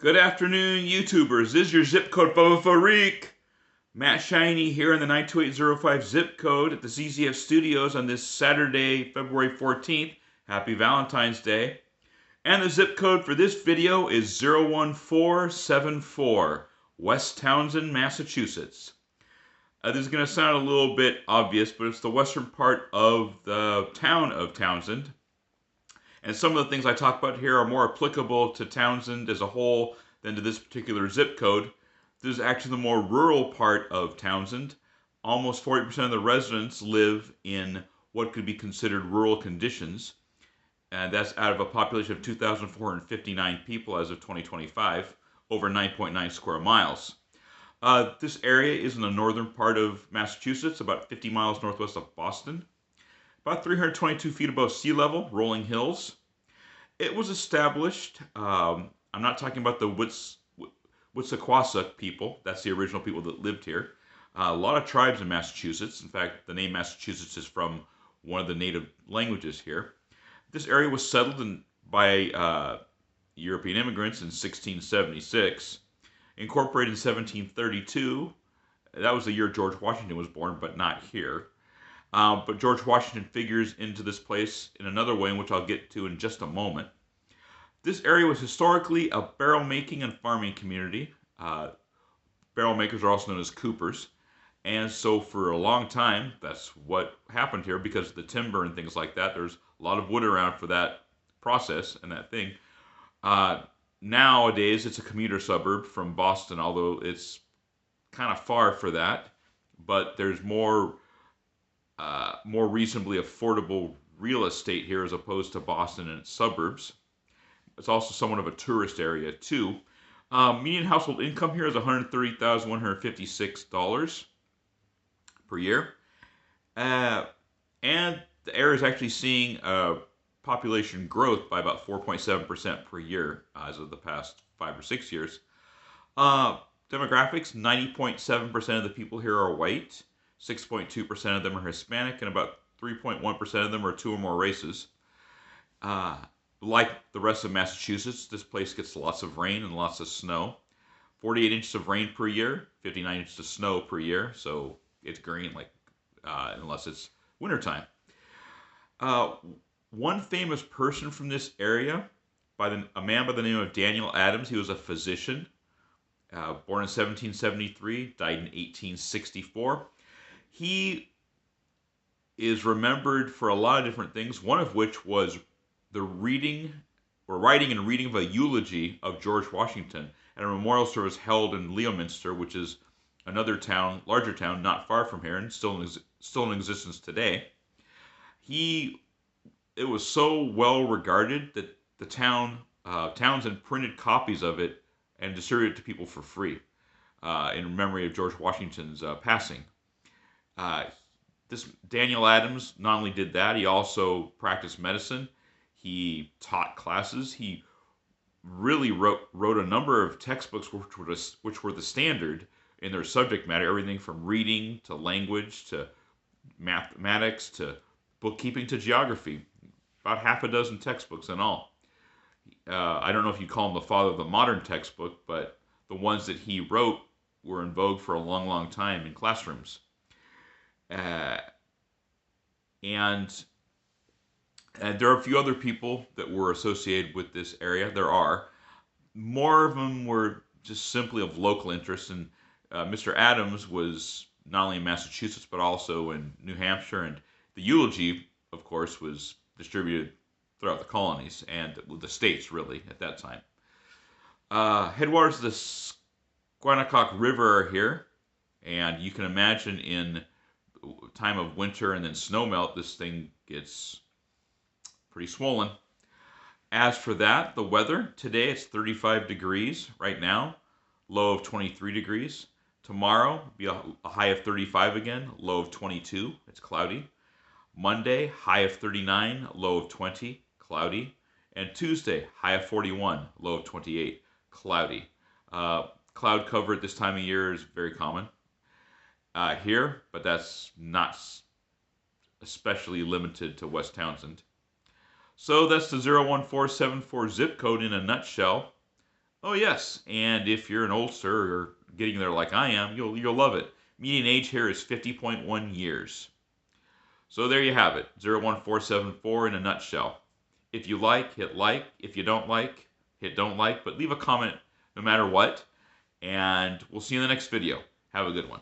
Good afternoon, YouTubers. This is your zip code Farik. Matt Shiny here in the 92805 zip code at the ZZF Studios on this Saturday, February 14th. Happy Valentine's Day. And the zip code for this video is 01474, West Townsend, Massachusetts. This is going to sound a little bit obvious, but it's the western part of the town of Townsend. And some of the things I talk about here are more applicable to Townsend as a whole than to this particular zip code. This is actually the more rural part of Townsend. Almost 40% of the residents live in what could be considered rural conditions. And that's out of a population of 2,459 people as of 2025, over 9.9 square miles. This area is in the northern part of Massachusetts, about 50 miles northwest of Boston. About 322 feet above sea level, rolling hills. It was established, I'm not talking about the Witsaquasuk people, that's the original people that lived here. A lot of tribes in Massachusetts. In fact, the name Massachusetts is from one of the native languages here. This area was settled by European immigrants in 1676, incorporated in 1732. That was the year George Washington was born, but not here. But George Washington figures into this place in another way, which I'll get to in just a moment. This area was historically a barrel making and farming community. Barrel makers are also known as coopers. And so for a long time, that's what happened here because of the timber and things like that. There's a lot of wood around for that process and that thing. Nowadays, it's a commuter suburb from Boston, although it's kind of far for that. But there's more reasonably affordable real estate here as opposed to Boston and its suburbs. It's also somewhat of a tourist area too. Median household income here is $130,156 per year. And the area is actually seeing population growth by about 4.7% per year as of the past 5 or 6 years. Demographics, 90.7% of the people here are white. 6.2% of them are Hispanic, and about 3.1% of them are two or more races. Like the rest of Massachusetts, this place gets lots of rain and lots of snow. 48 inches of rain per year, 59 inches of snow per year, so it's green unless it's wintertime. One famous person from this area, a man by the name of Daniel Adams, he was a physician, born in 1773, died in 1864. He is remembered for a lot of different things, one of which was the writing and reading of a eulogy of George Washington at a memorial service held in Leominster, which is another town, larger town, not far from here, and still in existence today. It was so well regarded that the Townsend printed copies of it and distributed it to people for free in memory of George Washington's passing. This Daniel Adams not only did that, he also practiced medicine. He taught classes. He really wrote a number of textbooks which were the standard in their subject matter, everything from reading to language to mathematics to bookkeeping to geography. About half a dozen textbooks in all. I don't know if you call him the father of the modern textbook, but the ones that he wrote were in vogue for a long, long time in classrooms. And there are a few other people that were associated with this area. There are. More of them were just simply of local interest. And Mr. Adams was not only in Massachusetts, but also in New Hampshire. And the eulogy, of course, was distributed throughout the colonies and the states, really, at that time. Headwaters of the Squanicock River are here. And you can imagine in time of winter and then snowmelt, this thing gets pretty swollen. As for that, the weather, today it's 35 degrees right now, low of 23 degrees. Tomorrow, be a high of 35 again, low of 22, it's cloudy. Monday, high of 39, low of 20, cloudy. And Tuesday, high of 41, low of 28, cloudy. Cloud cover at this time of year is very common here, but that's not especially limited to West Townsend. So that's the 01474 zip code in a nutshell. Oh yes, and if you're an oldster or getting there like I am, you'll love it. Median age here is 50.1 years. So there you have it, 01474 in a nutshell. If you like, hit like. If you don't like, hit don't like. But leave a comment no matter what. And we'll see you in the next video. Have a good one.